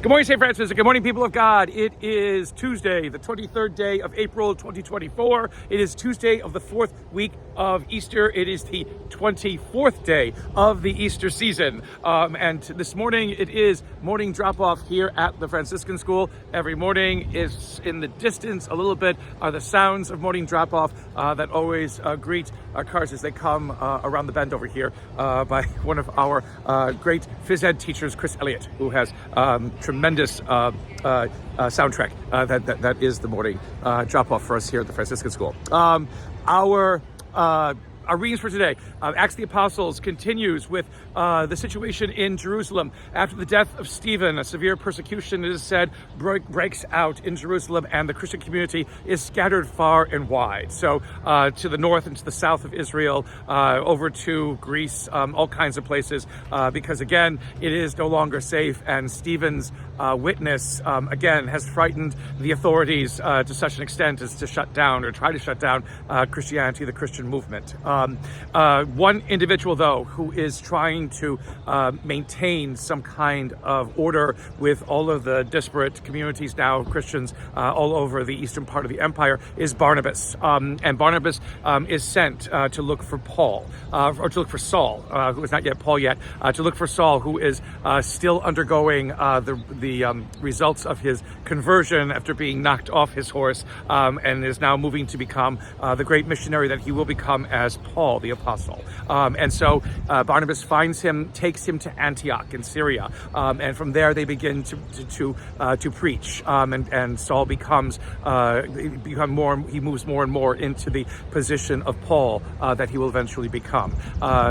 Good morning, St. Francis. Good morning, people of God. It is Tuesday, the 23rd day of April, 2024. It is Tuesday of the fourth week of Easter. It is the 24th day of the Easter season. And this morning, it is morning drop-off here at the Franciscan School. Every morning is in the distance a little bit are the sounds of morning drop-off that always greet our cars as they come around the bend over here by one of our great phys ed teachers, Chris Elliott, who has tremendous soundtrack that is the morning drop-off for us here at the Franciscan School. Our readings for today, Acts of the Apostles continues with the situation in Jerusalem. After the death of Stephen, a severe persecution, it is said, breaks out in Jerusalem, and the Christian community is scattered far and wide. So to the north and to the south of Israel, over to Greece, all kinds of places, because again, it is no longer safe, and Stephen's witness, again, has frightened the authorities to such an extent as to shut down or try to shut down Christianity, the Christian movement. One individual, though, who is trying to maintain some kind of order with all of the disparate communities now, Christians all over the eastern part of the empire, is Barnabas. And Barnabas is sent to look for Paul, or to look for Saul, who is not yet Paul yet, to look for Saul, who is still undergoing the results of his conversion after being knocked off his horse, and is now moving to become the great missionary that he will become as Paul the Apostle. And so Barnabas finds him, takes him to Antioch in Syria, and from there they begin to preach. And Saul he moves more and more into the position of Paul that he will eventually become.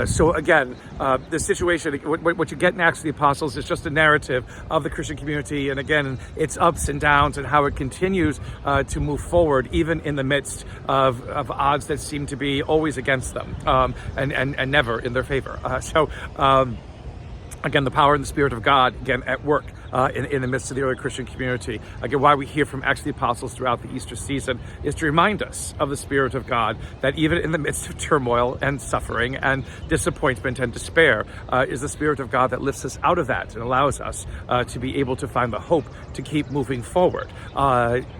So again, the situation, what you get in Acts of the Apostles is just a narrative of the Christian community, and again, its ups and downs and how it continues to move forward, even in the midst of odds that seem to be always against them, and never in their favor. Again, the power and the Spirit of God, again, at work in the midst of the early Christian community. Again, why we hear from Acts of the Apostles throughout the Easter season is to remind us of the Spirit of God, that even in the midst of turmoil and suffering and disappointment and despair, is the Spirit of God that lifts us out of that and allows us to be able to find the hope to keep moving forward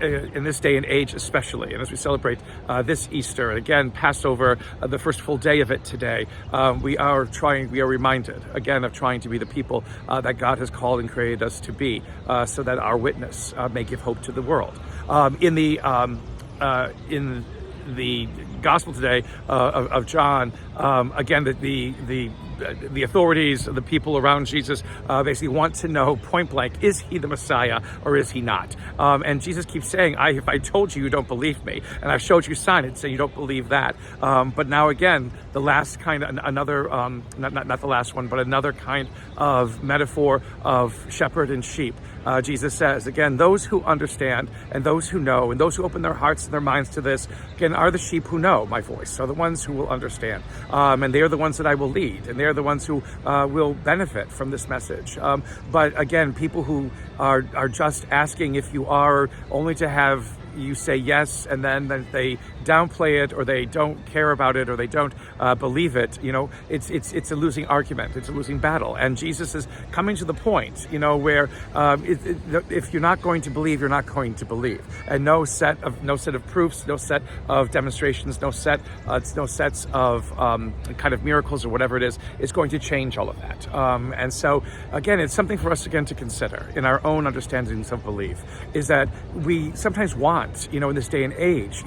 in this day and age especially. And as we celebrate this Easter, and again, Passover, the first full day of it today, we are reminded again of trying to be the people that God has called and created us to be, so that our witness may give hope to the world. In the Gospel today of John, again, the authorities, the people around Jesus, basically want to know point blank, is he the Messiah or is he not? And Jesus keeps saying, if I told you, you don't believe me, and I've showed you signs and say you don't believe that. But now again, the last kind of another, not the last one, but another kind of metaphor of shepherd and sheep. Jesus says, again, those who understand and those who know and those who open their hearts and their minds to this, again, are the sheep who know my voice, are the ones who will understand. And they are the ones that I will lead, and they are the ones who will benefit from this message. But again, people who are just asking if you are only to have you say yes, and then they downplay it, or they don't care about it, or they don't believe it, it's a losing argument. It's a losing battle. And Jesus is coming to the point, where if you're not going to believe, you're not going to believe. And no set of proofs, no set of demonstrations, no sets of kind of miracles or whatever it is going to change all of that. And so again, it's something for us again to consider in our own understandings of belief, is that we sometimes want, in this day and age,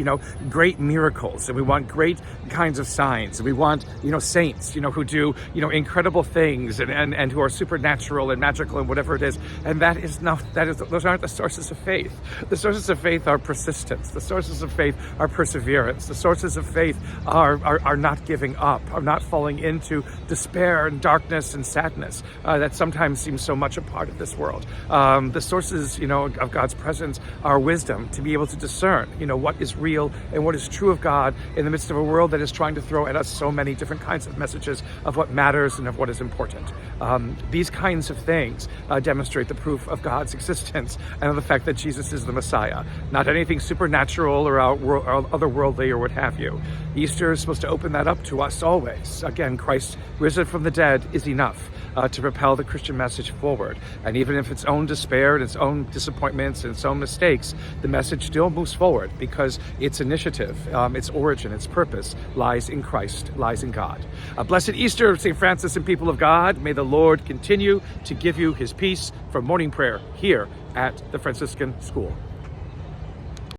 great miracles, and we want great kinds of signs, and we want, saints, who do, incredible things and who are supernatural and magical and whatever it is. And those aren't the sources of faith. The sources of faith are persistence. The sources of faith are perseverance. The sources of faith are not giving up, are not falling into despair and darkness and sadness that sometimes seems so much a part of this world. The sources, of God's presence are wisdom, to be able able to discern, what is real and what is true of God in the midst of a world that is trying to throw at us so many different kinds of messages of what matters and of what is important. These kinds of things demonstrate the proof of God's existence and of the fact that Jesus is the Messiah, not anything supernatural or otherworldly or what have you. Easter is supposed to open that up to us always. Again, Christ risen from the dead is enough to propel the Christian message forward. And even if its own despair and its own disappointments and its own mistakes, the message still moves forward because its initiative, its origin, its purpose lies in Christ, lies in God. Blessed Easter, St. Francis and people of God. May the Lord continue to give you his peace. From morning prayer here at the Franciscan School.